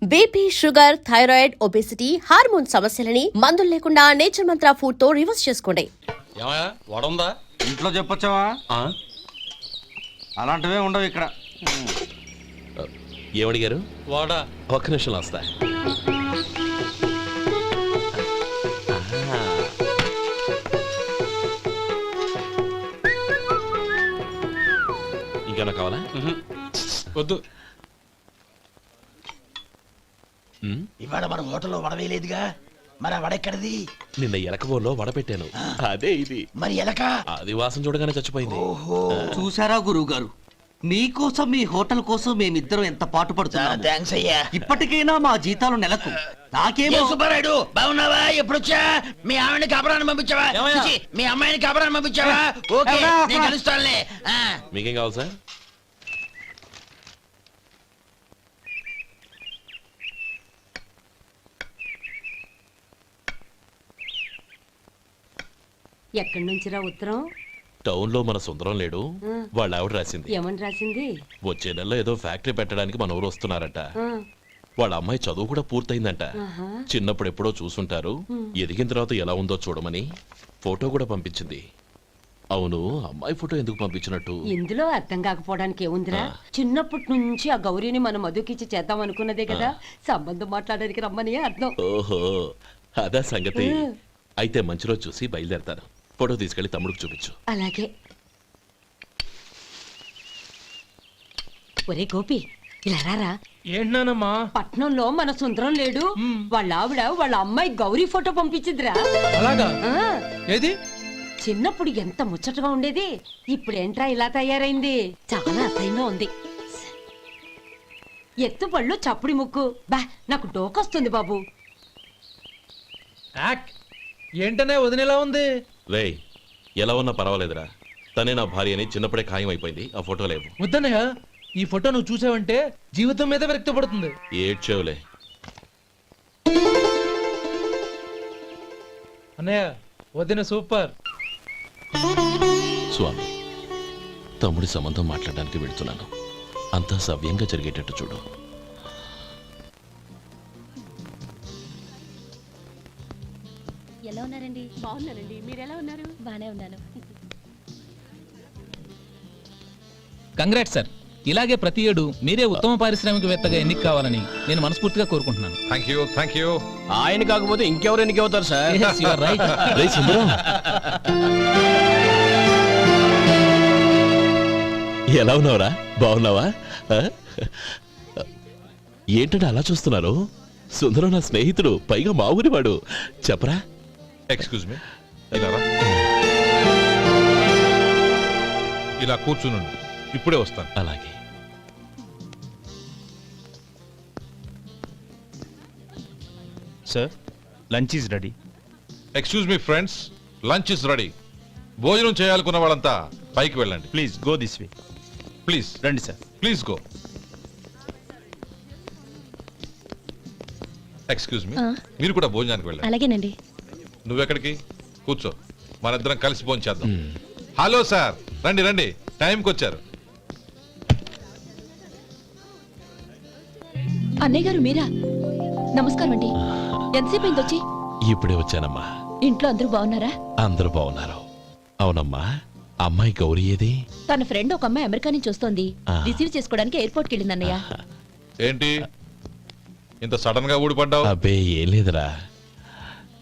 BP, sugar, thyroid, obesity, hormone సమస్యలని మందులు లేకుండా నేచర్ మంత్ర ఫుడ్ తో రివర్స్ చేసుకోండి. వడుందా ఇంట్లో చెప్పొచ్చావా? అలాంటివే ఉండవు ఇక్కడ. ఏమడిగారు? వాడా ఒక్క నిమిషం వస్తా. ఇంకేమన్నా కావాలా? వద్దు. ఇవాళ మన హోటల్లో వడవేయలేదుగా, మరి ఆ వడెక్కడిది? నిన్న ఎలకబోలో వడ పెట్టాను, అదే ఇది. మరి ఎలక అది వాసన చూడగానే చచ్చిపోయింది. చూసారా గురువు గారు, మీకోసం మీ హోటల్ కోసం మేమిద్దరం ఎంత పాటు పడుతున్నాం. థ్యాంక్స్ అయ్యా. ఇప్పటికైనా మా జీతాలు నెలకు నాకేమో. సుబ్బారాయుడు బాగున్నావా? ఎప్పుడొచ్చా? మీ ఆవిడని కబరాన్ని పంపించావా? చిచి, మీ అమ్మాయిని కబరాన్ని పంపించావా? ఓకే, నేను కలుస్తానులే. మీకేం కావాలి సార్? ఎక్కడి నుంచిరా ఉత్తరం? టౌన్ లో మన సుందరం లేడు, వాళ్ళ ఆవిడ రాసింది. ఏమని రాసింది? వచ్చే నెలలో ఏదో ఫ్యాక్టరీ పెట్టడానికి మన ఊరు వస్తున్నారట. వాళ్ళ అమ్మాయి చదువు కూడా పూర్తయిందంట. చిన్నప్పుడు ఎప్పుడో చూసుంటారు, ఎదిగిన తర్వాత ఎలా ఉందో చూడమని ఫోటో కూడా పంపించింది. అవును, అమ్మాయి ఫోటో ఎందుకు పంపించినట్టు? ఇందులో అర్థం కాకపోవడానికి ఏముందిరా, చిన్నప్పటి నుంచి ఆ గౌరీని మనం మధుకిచ్చి చేద్దాం అనుకున్నదే కదా, సంబంధం మాట్లాడడానికి రమ్మని అర్థం. ఓహో, అదా సంగతి. అయితే మంచి రోజు చూసి బయలుదేరతాను. ఫోటో తీసుకెళ్లి తమ్ముడికి చూపించు. అలాగే. ఒరే గోపి, ఇలా రారా. ఏంటన్నానమ్మా? పట్నంలో మన సుందరం లేడు, వాళ్ళ ఆవిడ వాళ్ళ అమ్మాయి గౌరీ ఫోటో పంపించిందిరా. అలాగా? ఏది? చిన్నప్పుడు ఎంత ముచ్చటగా ఉండేది, ఇప్పుడు ఏంట్రా ఇలా తయారైంది? చాలా అసహ్యంగా ఉంది. ఎత్తుపళ్ళు, చప్పుడి ముక్కు, బా నాకు డోకొస్తుంది బాబు. ఏంటనే వదినేలా ఉంది? రేయ్, ఎలా ఉన్నా పర్వాలేదురా, తనే నా భార్య అని చిన్నప్పుడే ఖాయం అయిపోయింది. ఆ ఫోటో లేవు. వద్దన్నయ్య, ఈ ఫోటో నువ్వు చూసావంటే జీవితం మీద విరక్తి పడుతుంది. ఏడ్చేవులే. అన్నయ్య, వదిన సూపర్. స్వామి, తమ్ముడి సంబంధం మాట్లాడడానికి వెళ్తున్నాను. అంతా సవ్యంగా జరిగేటట్టు చూడు. ఎలా ఉన్నారండి? బాగున్నానండి, మీరు ఎలా ఉన్నారు? బానే ఉన్నాను. కంగ్రాట్స్ సార్, ఇలాగే ప్రతి ఏడు మీరే ఉత్తమ పారిశ్రామికవేత్తగా ఎన్నిక కావాలని నేను మనస్ఫూర్తిగా కోరుకుంటున్నాను. Thank you. ఆయన కాకపోతే ఇంకెవరు ఎన్నికవుతారు sir? Yes, you are right. రేయ్ సుందరం, ఎలా ఉన్నావురా? బాగున్నావా? ఏంటంటే అలా చూస్తున్నారు? సుందరం నా స్నేహితుడు, పైగా మా ఊరివాడు. చెప్పరా? ఎక్స్క్యూజ్ మీ, ఇలా కూర్చునుండు, ఇప్పుడే వస్తాను. అలాగే. Sir, lunch is ready. Excuse me friends, lunch is ready. భోజనం చేయాలనుకున్న వాళ్ళంతా పైకి వెళ్ళండి. Please go this way. Please రండి sir. Please go. Excuse me, మీరు కూడా భోజనానికి వెళ్ళండి. అలాగేనండి. నువ్వెక్కడికి? కూర్చో, మనిద్దరం కలిసి భోజనం చేద్దాం. హలో సార్, రండి రండి, టైంకి వచ్చారు. అన్నయ్య గారు మీరా? నమస్కారం అండి. ఎంతసేపు అయింది వచ్చి? ఇప్పుడే వచ్చానమ్మా. ఇంట్లో అందరూ బాగున్నారా? అందరూ బాగున్నారు. అవునమ్మా, అమ్మాయి గౌరీ ఏది? తన ఫ్రెండ్ ఒక అమ్మాయి అమెరికా నుంచి వస్తోంది, రిసీవ్ చేసుకోవడానికి ఎయిర్పోర్ట్కి వెళ్ళింది అన్నయ్య. ఏంటి ఇంత సడన్ గా ఊడిపడ్డావు? అబ్బే ఏం లేదురా,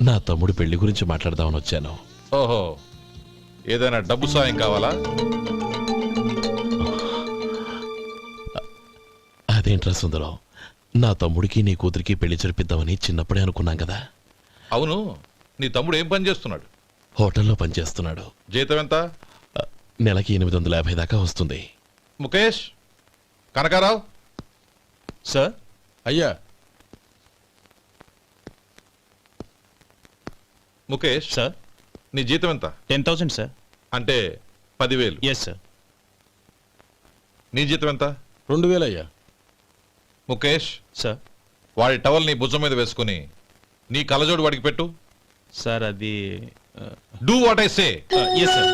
నా తమ్ముడు పెళ్లి గురించి మాట్లాడదామని వచ్చాను. ఓహో, ఏదైనా డబ్బు సాయం కావాలా? అదేంట్రా సుందరం, నా తమ్ముడికి నీ కూతురికి పెళ్లి జరిపిద్దామని చిన్నప్పుడే అనుకున్నాం కదా. అవును, నీ తమ్ముడు ఏం పని చేస్తున్నాడు? హోటల్లో పనిచేస్తున్నాడు. జీతం ఎంత? నెలకి 850 దాకా వస్తుంది. ముఖేష్, కనకారావు. సార్. అయ్యా. ముఖేష్ సార్, నీ జీతం ఎంత? 10,000 సార్. అంటే 10,000. Yes sir. నీ జీతం ఎంత? 2,000 అయ్యా. ముఖేష్ సార్. వాడి టవల్ నీ భుజం మీద వేసుకుని నీ కలజోడు వాడికి పెట్టు. సార్ అది do what I say. Yes sir.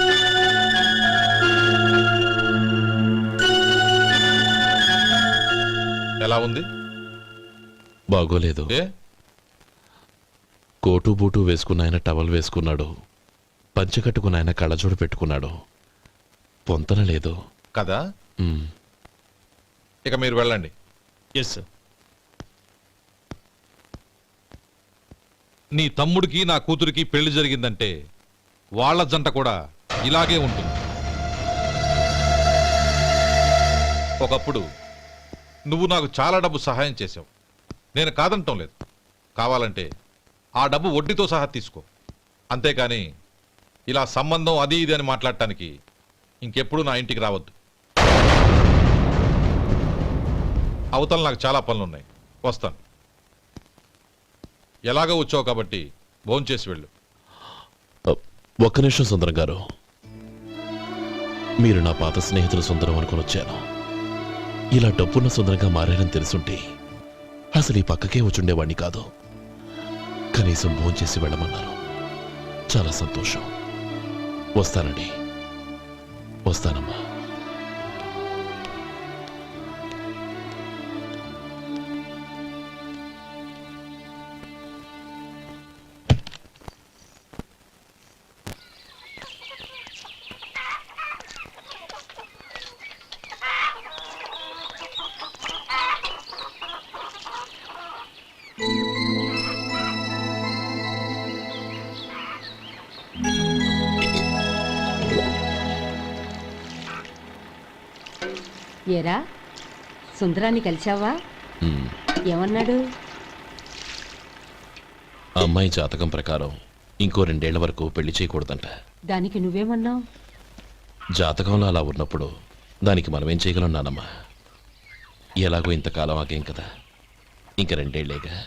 ఎలా ఉంది? బాగోలేదు. ఏ కోటు బూటు వేసుకున్న ఆయన టవల్ వేసుకున్నాడు, పంచె కట్టుకున్న ఆయన కళ్ళజోడు పెట్టుకున్నాడు. పొంతన లేదు. కదా? మ్. ఇక మీరు వెళ్ళండి. Yes sir. నీ తమ్ముడికి నా కూతురికి పెళ్లి జరిగిందంటే వాళ్ళ జంట కూడా ఇలాగే ఉంటుంది. ఒకప్పుడు నువ్వు నాకు చాలా డబ్బు సహాయం చేసావు, నేను కాదంటం లేదు. కావాలంటే ఆ డబ్బు వడ్డీతో సహా తీసుకో. అంతేకాని ఇలా సంబంధం అది ఇది అని మాట్లాడటానికి ఇంకెప్పుడు నా ఇంటికి రావద్దు. అవతల నాకు చాలా పనులున్నాయి, వస్తాను. ఎలాగో వచ్చావు కాబట్టి భోంచేసి వెళ్ళు. ఒక్క నిమిషం సుందరం గారు. మీరు నా పాత స్నేహితులు సుందరం అనుకుని వచ్చాను. ఇలా డబ్బున్న సుందరంగా మారారని తెలుసుంటే అసలు ఈ పక్కకే వచ్చుండేవాణ్ణి కాదు. కనీసం భోంచేసి వెళ్ళమన్నారు. చాలా సంతోషం. వస్తానండి. వస్తానమ్మా. ఏరా సుందరాన్ని కలిశావా? మ్. ఏమన్నాడు? ఆ అమ్మాయి జాతకం ప్రకారం ఇంకో 2 ఏళ్ల వరకు పెళ్లి చేయకూడదంట. దానికి నువ్వేమన్నావు? జాతకంలో అలా ఉన్నప్పుడు దానికి మనమేం చేయగలం నానమ్మా? ఎలాగో ఇంతకాలం ఆగేం కదా, ఇంక 2 ఏళ్లేగా.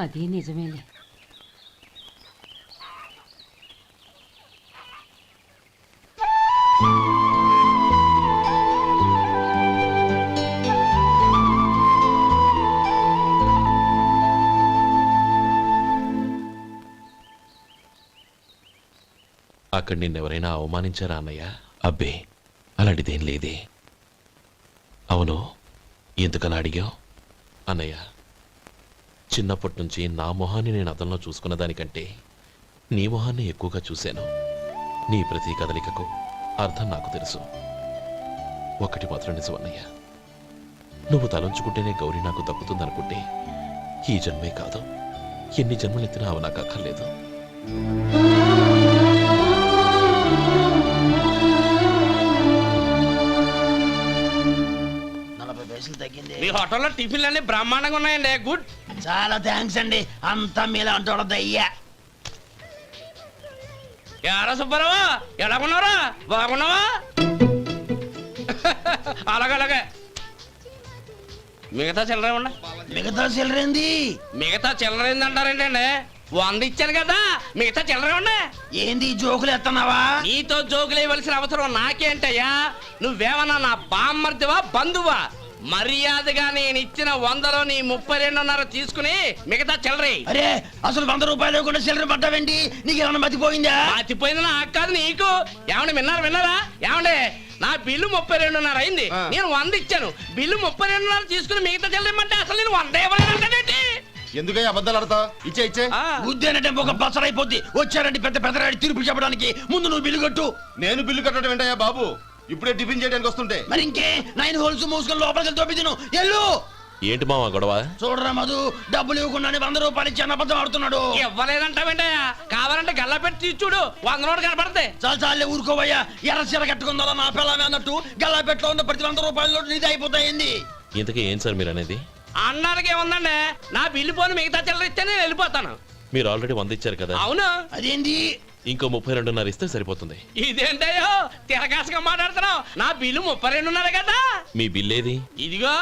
అది నిజమేలే. అక్కడ నిన్నెవరైనా అవమానించారా అన్నయ్య? అబ్బే, అలాంటిదేం లేదే. అవును, ఎందుకలా అడిగావు? అన్నయ్య, చిన్నప్పటి నుంచి నా మొహాన్ని నేను అతనిలో చూసుకున్న దానికంటే నీ మొహాన్ని ఎక్కువగా చూశాను. నీ ప్రతి కదలికకు అర్థం నాకు తెలుసు. ఒకటి మాత్రం నిజం అన్నయ్య, నువ్వు తలంచుకుంటేనే గౌరీ నాకు దక్కుతుందనుకుంటే ఈ జన్మే కాదు, ఎన్ని జన్మలెత్తినా అవి నాకు అక్కర్లేదు. మీ హోటల్లో టిఫిన్లు అన్ని బ్రహ్మాండంగా ఉన్నాయండి. గుడ్, చాలా థ్యాంక్స్ అండి. అంతా మీలా అంటోడద్దయ్యా. యారా సుబ్బారావా, ఎలాగున్నారా? బాగున్నావా? అలాగే మిగతా చిల్లర ఉన్నా. మిగతా చిల్లరేంది? మిగతా చిల్లరేంది అంటారండి అండి? 100 ఇచ్చాను కదా, మిగతా చిల్లరే ఉన్నా. ఏంది జోకులు ఎత్తన్నావా? నీతో జోకులు వేయవలసిన అవసరం నాకేంటయ్యా? నువ్వేమన్నా నా బామ్మర్దివా, బంధువా? మర్యాదగా నేను ఇచ్చిన 100లో నీ 32.5 తీసుకుని మిగతా చిల్లరే. అరే, అసలు 100 రూపాయలు కూడా చిల్లర పడ్డావేంటి? నీకేమన్నా మతిపోయిందా? మతిపోయింది నాకు కాదు, నీకు. ఏమండి విన్నారా? ఏమండే, నా బిల్లు 32.5 అయింది, నేను 100 ఇచ్చాను. బిల్లు 32.5 తీసుకుని మిగతా చిల్లరేమంటే అసలు నేను 100 ఇవ్వలేదంటే ఎందుకయ్యా అబద్ధాలు ఆడతా? ఇచ్చే బుద్ధి ఒక బసరైపోద్ది. వచ్చారంటే పెద్ద పెద్దరాడి తీర్పు చెప్పడానికి ముందు నువ్వు బిల్లు కట్టు. నేను బిల్లు కట్టడం ఏంటయ్యా బాబు? ఇప్పుడే టిఫిన్ చేయడానికి వస్తుంటే. మరి ఇంకే 9 హోల్స్ మూసుకొని లోపలికి తోపి తిను. ఎల్లు. ఏంటి మావా గొడవ? చూడరా మధు, డబ్బులు ఇవ్వకుండా 100 రూపాయలు ఇచ్చి అబద్ధం ఆడుతున్నాడు. ఇవ్వలేదంటావేంటయ్యా? కావాలంటే గల్లా పెట్టి తీసి చూడు, 100 నోటు కనపడతాయి. చాలే ఊరుకోవయ్యా. ఎర్ర చీర కట్టుకుందా నా పిల్లమే అన్నట్టు గల్లా పెట్టలో ఉన్న ప్రతి 100 రూపాయల నోటు నీది అయిపోతాయింది. ఇంతకీ ఏం సార్ మీరు అనేది? అన్నానికి ఏముందండి, నా బిల్లు పోను మిగతా చిల్లర ఇస్తే నేను వెళ్ళిపోతాను. మీరు ఆల్రెడీ 100 ఇచ్చారు కదా. అవును. అదేంటి? ఇంకో 32.5 ఇస్తే సరిపోతుంది. ఇదేంటయ్యో తిరగాసుగా మాట్లాడుతున్నావు? నా బిల్లు 32.5 కదా. మీ బిల్ ఏది? ఇదిగో.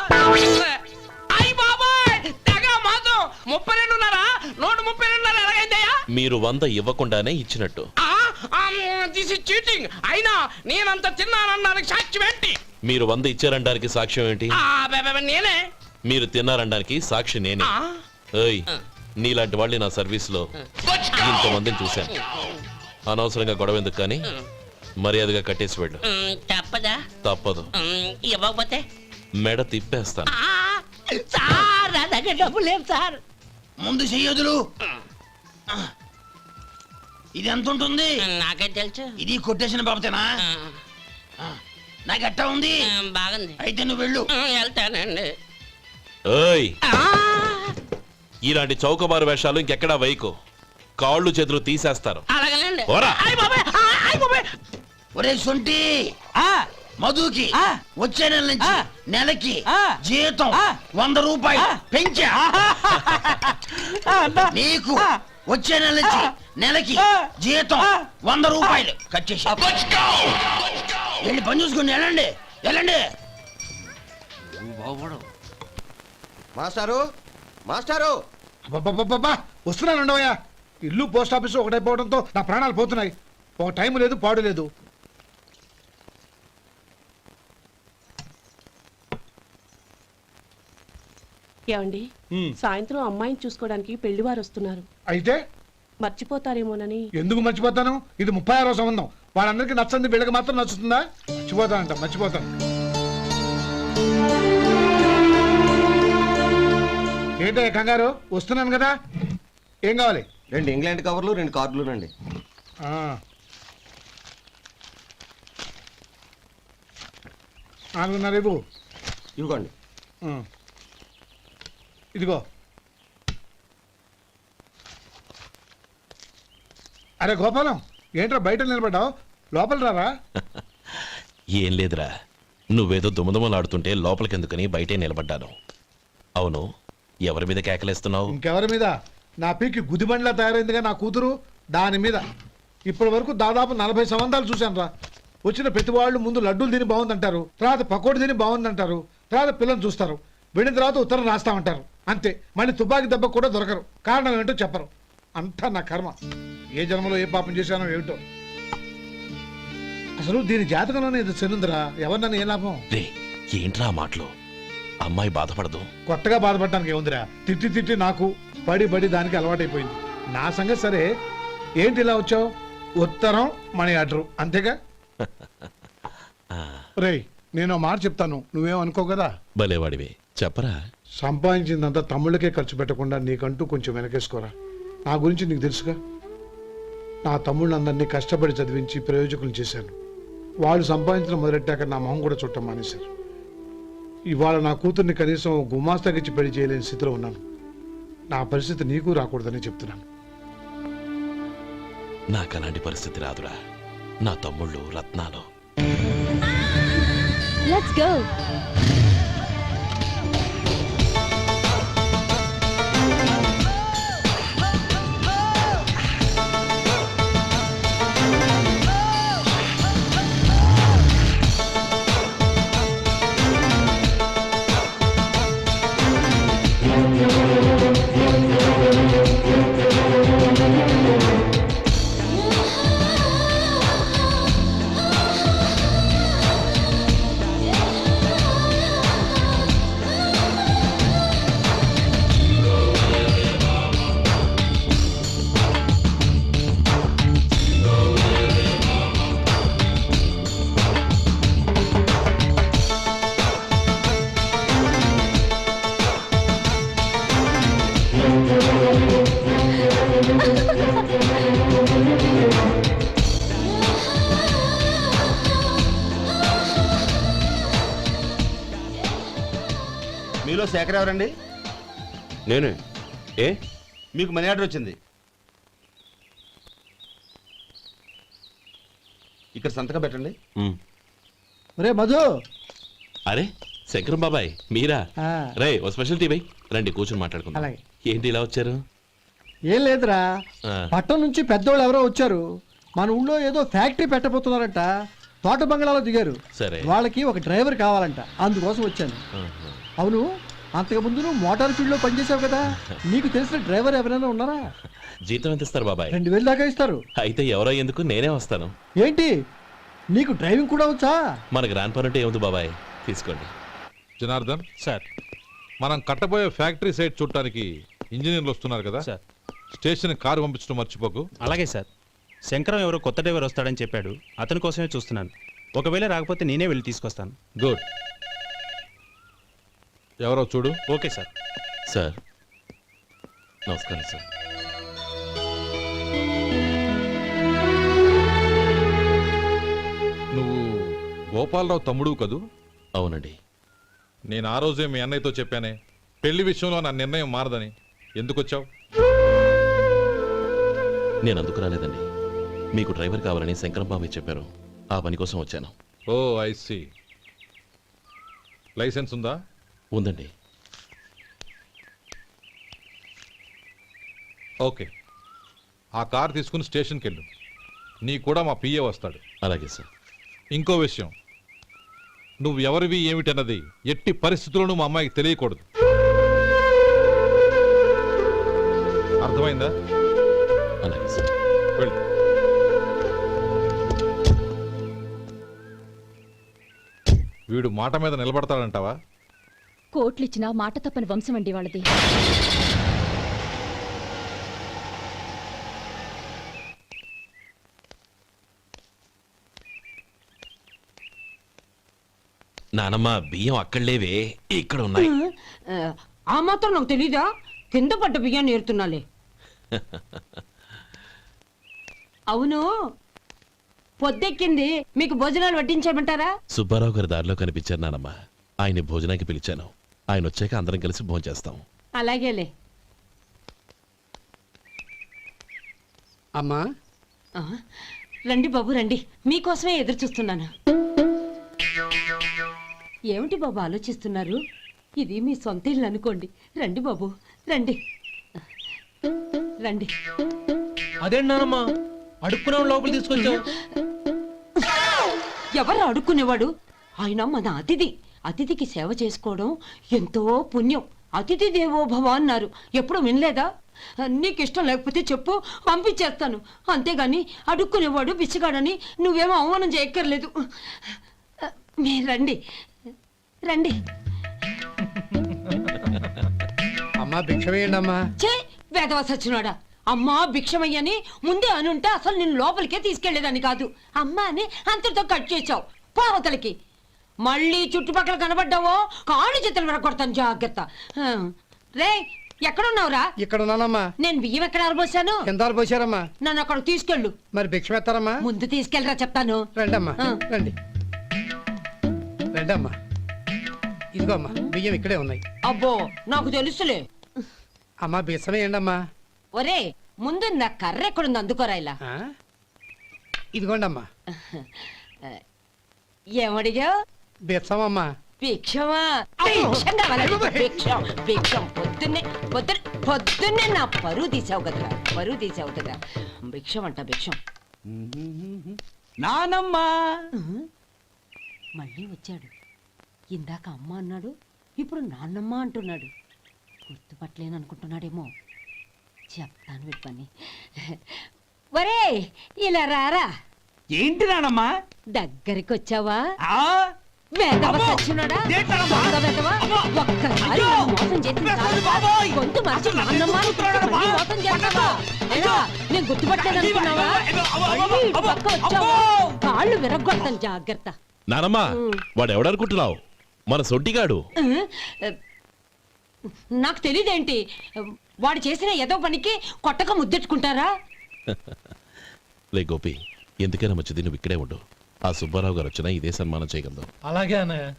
అయ్య బాబాయ్, తెగ మాతో 32.5 నోటు 32.5 ఎలాగైందయ్యా? మీరు 100 ఇవ్వకుండానే ఇచ్చినట్టు. This is cheating. అయినా నేనంత తిన్నానన్నానికి సాక్ష్యం ఏంటి? మీరు 100 ఇచ్చారనడానికి సాక్ష్యం ఏంటి? నేనే. మీరు తిన్నారనడానికి సాక్షి నేనే. ఏయ్, నీలాంటి వాళ్ళని నా సర్వీస్ లో ఇంతమందిని చూశాను. అనవసరంగా గొడవ ఎందుకు కానీ మర్యాదగా కట్టేసి వెళ్ళు. తప్పదా? తప్పదు. ఇవ్వకపోతే మెడ తిప్పేస్తాను. సార్ నా దగ్గర డబ్బు లేదు సార్. ముందు చెయ్యదులు. ఇది ఎంత ఉంటుంది? నాకే తెలుసు. ఇది కొట్టేసిన బాబతేనా? నాకు ఎట్టా ఉంది? బాగుంది. అయితే నువ్వు వెళ్ళు. వెళ్తానండి. ఓయ్ ఇలాంటి చౌకబారు వేషాలు ఇంకెక్కడా వైకు, కాళ్ళు చేతులు తీసేస్తారు. అలాగేనండి. ఓరా. ఒరే సొంటి, మధుకి వచ్చే నెల నుంచి నెలకి జీతం 100 రూపాయలు పెంచా. నీకు వచ్చే నెల నుంచి నెలకి జీతం 100 రూపాయలు కట్ చేసి వెళ్ళి పని చూసుకుని వెళ్ళండి వెళ్ళండి. మాస్టారు మాస్టారు వస్తున్నాను ఉండవయ్యా. ఇల్లు పోస్ట్ ఆఫీసు ఒకటైపోవడంతో నా ప్రాణాలు పోతున్నాయి. ఒక టైం లేదు పాడు లేదు. ఏమండి, సాయంత్రం అమ్మాయిని చూసుకోవడానికి పెళ్లివారు వస్తున్నారు. అయితే మర్చిపోతారేమోనని. ఎందుకు మర్చిపోతాను? ఇది 36వ సంబంధం. వాళ్ళందరికీ నచ్చంది వీళ్ళకి మాత్రం నచ్చుతుందా? మర్చిపోతానంట, మర్చిపోతాను. ఏంటయ్య కంగారు? వస్తున్నాను కదా. ఏం కావాలి? 2 ఇంగ్లాండ్ కవర్లు 2 కార్డులు రండి. 4:30 ఇవ్వు. ఇవ్వండి. ఇదిగో. అరే గోపాలం, ఏంట్రా బయట నిలబడ్డావు? లోపల రారా. ఏం లేదురా, నువ్వేదో దుమదుమలాడుతుంటే లోపలికెందుకని బయటే నిలబడ్డాను. అవును, ఎవరి మీద కేకలేస్తున్నావు? ఇంకెవరి మీద? నా పీకి గుదిబండ్లా తయారైందిగా నా కూతురు, దాని మీద. ఇప్పటి వరకు దాదాపు 40 సంబంధాలు చూశాను రా. వచ్చిన ప్రతి వాళ్ళు ముందు లడ్డూలు తిని బాగుందంటారు, తర్వాత పకోడి తిని బాగుందంటారు, తర్వాత పిల్లలు చూస్తారు, వెళ్ళిన తర్వాత ఉత్తరం రాస్తామంటారు. అంతే. మళ్ళీ తుపాకీ దెబ్బ కూడా దొరకరు. కారణం ఏంటో చెప్పరు. అంతా నా కర్మ. ఏ జన్మలో ఏ పాపం చేశానో ఏమిటో. అసలు దీని జాతకంలోనే ఇది చెల్లుందిరా. ఎవరినన్నా ఏ లాభం? రే, ఏంట్రా ఆ మాటలు? అమ్మాయి బాధపడదు. కొత్తగా బాధపడటానికి ఏముందిరా? తిట్టి తిట్టి నాకు పడి పడి దానికి అలవాటైపోయింది. నా సంగతి సరే, ఏంటి ఇలా వచ్చావు? ఉత్తరం మనీ ఆర్డరు అంతేగా? రేయ్, నేను ఓ మాట చెప్తాను, నువ్వేం అనుకో కదా. భలేవాడివే, చెప్పరా. సంపాదించిందంతా తమ్ముళ్ళకే ఖర్చు పెట్టకుండా నీకంటూ కొంచెం వెనకేసుకోరా. నా గురించి నీకు తెలుసుగా. నా తమ్ముళ్ళందరినీ కష్టపడి చదివించి ప్రయోజకులు చేశాను. వాళ్ళు సంపాదించడం మొదలెట్టాక నా మొహం కూడా చుట్టం మానేశారు. ఇవాళ నా కూతుర్ని కనీసం గుమాస్తాకిచ్చి పెళ్లి చేయలేని స్థితిలో ఉన్నాను. నా పరిస్థితి నీకు రాకూడదని చెప్తున్నాను. నాకు అలాంటి పరిస్థితి రాదురా. నా తమ్ముళ్ళు రత్నాలు. Let's go. మీలో శేఖర్ ఎవరండి? నేనే. ఏ? మీకు మనీ ఆర్డర్ వచ్చింది. ఇక్కడ సంతకం పెట్టండి. రే మధు. అరే శంకరం బాబాయ్, మీరా? రే, ఓ స్పెషల్ టీ బై. రండి కూర్చొని మాట్లాడుకుందాం. అలాగే. ఏంటి ఇలా వచ్చారు? ఏం లేదురా, ఆ. పట్టణం నుంచి పెద్దోళ్ళు ఎవరో వచ్చారు. మన ఊళ్ళో ఏదో ఫ్యాక్టరీ పెట్టబోతున్నారంట. తోట బంగ్లాలో దిగారు. సరే. వాళ్ళకి ఒక డ్రైవర్ కావాలంట, అందుకోసం వచ్చాను. అవును, అంతకు ముందు నువ్వు మోటార్ ఫీల్డ్ లో పనిచేసావు కదా, నీకు తెలిసిన డ్రైవర్ ఎవరైనా ఉన్నారా? జీతం ఎంత ఇస్తారు బాబాయ్? 2000 దాకా ఇస్తారు. అయితే ఎవరో ఎందుకు, నేనే వస్తాను. ఏంటి, నీకు డ్రైవింగ్ కూడా వచ్చా? మన గ్రాండ్ పర్ అంటే ఏముంది బాబాయ్, తీసుకోండి. జనార్దన్ సార్. మనం కట్టబోయే ఫ్యాక్టరీ సైట్ చూడటానికి ఇంజనీర్లు వస్తున్నారు కదా సార్. స్టేషన్ కారు పంపించడం మర్చిపోకు. అలాగే సార్. శంకరం ఎవరో కొత్త డ్రైవర్ వస్తాడని చెప్పాడు, అతని కోసమే చూస్తున్నాను. ఒకవేళ రాకపోతే నేనే వెళ్ళి తీసుకొస్తాను. గుడ్. ఎవరో చూడు. Okay sir. సార్ నమస్కారం సార్. నువ్వు గోపాలరావు తమ్ముడు కదూ? అవునండి. నేను ఆ రోజే మీ అన్నయ్యతో చెప్పానే, పెళ్లి విషయంలో నా నిర్ణయం మారదని. ఎందుకు వచ్చావు? నేను అందుకు రాలేదండి. మీకు డ్రైవర్ కావాలని శంకరం బాబు చెప్పారు. ఆ పని కోసం వచ్చాను. ఓ ఐ సీ. లైసెన్స్ ఉందా? ఉందండి. ఓకే, ఆ కార్ తీసుకుని స్టేషన్కి వెళ్ళు. నీ కూడా మా పిఏ వస్తాడు. అలాగే సార్. ఇంకో విషయం, నువ్వు ఎవరివి ఏమిటన్నది ఎట్టి పరిస్థితుల్లోనూ మా అమ్మాయికి తెలియకూడదు. అర్థమైందా? అలాగే సార్. వెళ్ళు. వీడు మాట మీద నిలబడతాడంటావా? కోట్లిచ్చినా మాట తప్పని వంశం అండి వాళ్ళది. నానమ్మ బియ్యం అక్కడలేవే, ఇక్కడ ఉన్నాయి. ఆ మాత్రం నాకు తెలీదా? కింద పడ్డ బియ్యాన్ని ఏరుతున్నాలే. అవును, పొద్దెక్కింది, మీకు భోజనాలు వడ్డించమంటారా? సుబ్బారావు గారి దారిలో కనిపించారు నానమ్మ. ఆయన్ని భోజనానికి పిలిచాను. ఆయన వచ్చాక అందరం కలిసి భోజనం చేస్తాం. అలాగేలే. అమ్మా ఆ, రండి బాబు రండి, మీకోసమే ఎదురు చూస్తున్నాను. ఏమిటి బాబు ఆలోచిస్తున్నారు? ఇది మీ సొంత ఇల్లు అనుకోండి. రండి బాబు రండి రండి. అదేంటి నానమ్మా, అడుక్కునే లోపల తీసుకొచ్చావు? ఎవరు అడుక్కునేవాడు? ఆయన మన అతిథి. అతిథికి సేవ చేసుకోవడం ఎంతో పుణ్యం. అతిథి దేవో భవ అన్నారు. ఎప్పుడు వినలేదా? నీకు ఇష్టం లేకపోతే చెప్పు, పంపించేస్తాను. అంతేగాని అడుక్కునేవాడు బిచ్చగాడని నువ్వేమో అవమానం చేయక్కర్లేదు. మీరు రండి రండి. అమ్మా భిక్ష వేయండి అమ్మా. చే వేదవ సచ్చినాడా, అమ్మా భిక్షమయ్యని ముందే అనుంటే అసలు నిన్ను లోపలికే తీసుకెళ్లేదని కాదు. అమ్మా అని అంతటితో కట్ చేసావు. పోవతలకి మళ్ళీ చుట్టుపక్కల కనబడ్డావో కాళ్ళు చేతులు విరగొడతాను, జాగ్రత్త. రే ఎక్కడున్నావురా? ఇక్కడ ఉన్నానమ్మా. నేను బియ్యం ఎక్కడ ఆరబోసాను? ఎంత పోసారమ్మా? నన్ను అక్కడ తీసుకెళ్ళు. మరి భిక్ష పెడతారమ్మా? ముందు తీసుకెళ్ళరా చెప్తాను. రండమ్మా ఆ. రండి రండమ్మా. ఇదిగో అమ్మా, బియ్యం ఇక్కడే ఉన్నాయి. అబ్బో నాకు తెలుసులే. అమ్మా బిచ్చం వేయండి అమ్మా. ఒరే ముందు నా కర్ర ఎక్కడుంది, అందుకోరా ఇలా. ఆ? ఇదిగోండి అమ్మా. ఏమడిగా? బిచ్చమమ్మా. భిక్షమా? భిక్షం కావాలండి. భిక్షం భిక్షం. పొద్దున్నే నా పరువు తీసావు కదరా, పరువు తీసావు కదా. భిక్షం అంట భిక్షం. నానమ్మా మళ్ళీ వచ్చాడు. ఇందాక అమ్మ అన్నాడు, ఇప్పుడు నాన్నమ్మ అంటున్నాడు. గుర్తుపట్టలేననుకుంటున్నాడేమో. చెప్తాను వీడి పని. ఒరే ఇలా రారా. ఏంటి నానమ్మా? దగ్గరికి వచ్చావా? ఆ? వేదవ సచ్చినోడా? దొంగ వేదవ. ఒక్కసారి నన్ను మోసం చేసింది చాలు. గొంతు మార్చి నాన్నమ్మ అని పిలిచి మళ్ళీ మోసం చేస్తావా? ఎలా? నేను గుర్తుపట్టలేదనుకున్నావా? మళ్ళీ ఇటు పక్క వచ్చావా? కాళ్ళు విరగ్గొడతాను, జాగ్రత్త. నానమ్మ వాడు ఎవడనుకుంటున్నావు? మన సొంటిగాడు. నాకు తెలియదేంటి? వాడు చేసిన ఏదో పనికి కొట్టక ముద్దెట్టుకుంటారా? లే గోపి, ఎందుకైనా మంచిది నువ్వు ఇక్కడే ఉండు. ఆ సుబ్బారావు గారు వచ్చినా ఇదే సన్మానం చేయగలదు. అలాగే అన్నయ్య.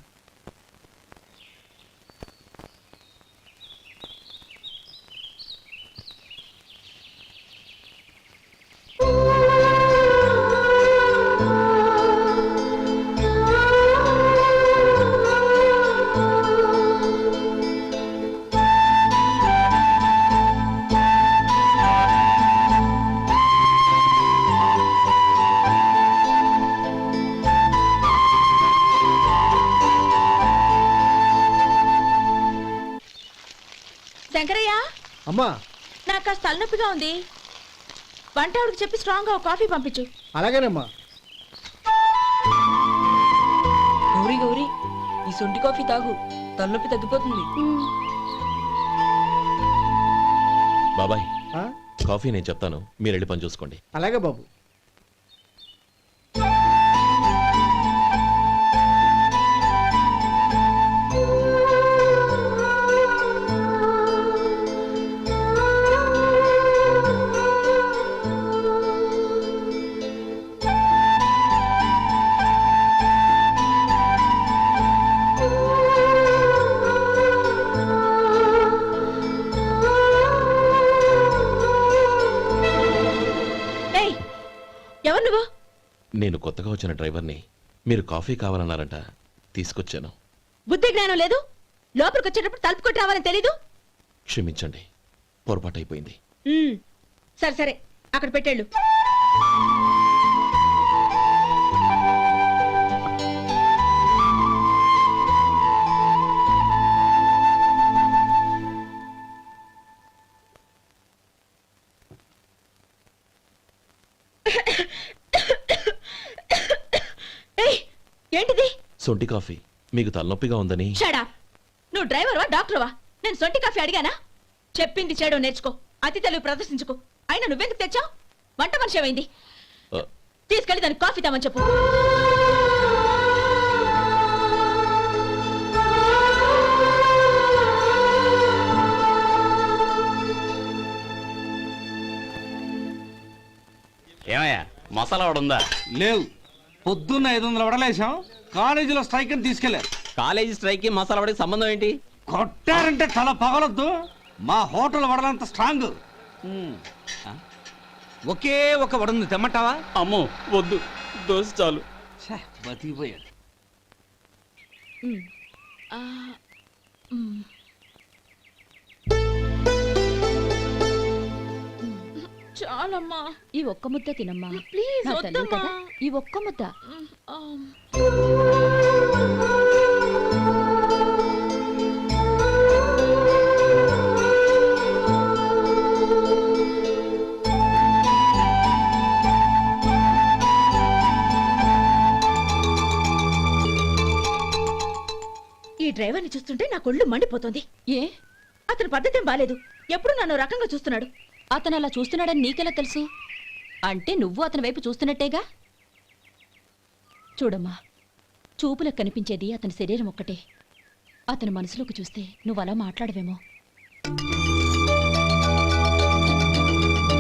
శంకరయ్య, అమ్మా నాకు కాస్త తలనొప్పిగా ఉంది. వంట ఆవిడకి చెప్పి స్ట్రాంగ్ గా కాఫీ పంపించు. అలాగేనమ్మా. గౌరీ గౌరీ, ఈ సొంటి కాఫీ తాగు, తలనొప్పి తగ్గిపోతుంది. బాబాయ్ ఆ? కాఫీ నేను చెప్తాను, మీరు వెళ్ళి పని చూసుకోండి. అలాగే బాబు. నేను కొత్తగా వచ్చిన డ్రైవర్ని. మీరు కాఫీ కావాలన్నారంట, తీసుకొచ్చాను. బుద్ధి జ్ఞానం లేదు. లోపలికి వచ్చేటప్పుడు తలుపు కొట్టి రావాలని తెలీదు. క్షమించండి, పొరపాటు అయిపోయింది. సరే సరే, అక్కడ పెట్టేళ్ళు. ఏయ్, ఏంటిది? సొంటి కాఫీ. మీకు తలనొప్పిగా ఉందని. షడా, నువ్వు డ్రైవర్వా డాక్టర్వా? నేను సొంటి కాఫీ అడిగానా? చెప్పింది చేయడం నేర్చుకో, అతి తెలివి ప్రదర్శించుకో. అయినా నువ్వెందుకు తెచ్చావు? వంట మనిషి ఏమైంది? ఆ, తీసుకెళ్ళి దానికి కాఫీ తామని చెప్పు. ఏమయ్యా, మసాలా వాడు ఉందా? లేవు. పొద్దున్న 500 వడలేసాం. కాలేజీలో స్ట్రైక్ అని తీసుకెళ్లారు. కాలేజీ స్ట్రైక్ కి మసాలా వాడికి సంబంధం ఏంటి? కొట్టారంటే తల పగలొద్దు. మా హోటల్ వడలంత స్ట్రాంగ్. ఒకే ఒక వడుంది, తెమ్మంటావా? అమ్మో వద్దు, దోశ చాలు. బతికిపోయాడు. చాలమ్మా, ఈ ఒక్క ముద్ద తినమ్మా. ప్లీజ్ నా తల్లి వద్దమ్మా. కదా, ఈ ఒక్క ముద్ద. ఈ డ్రైవర్ని చూస్తుంటే నా కొళ్ళు మండిపోతుంది. ఏ, అతని పద్ధతి ఏం బాలేదు. ఎప్పుడు నన్ను రకంగా చూస్తున్నాడు. అతను అలా చూస్తున్నాడని నీకెలా తెలుసు? అంటే నువ్వు అతని వైపు చూస్తున్నట్టేగా. చూడమ్మా, చూపులకు కనిపించేది అతని శరీరం ఒక్కటే. అతని మనసులోకి చూస్తే నువ్వు అలా మాట్లాడవేమో.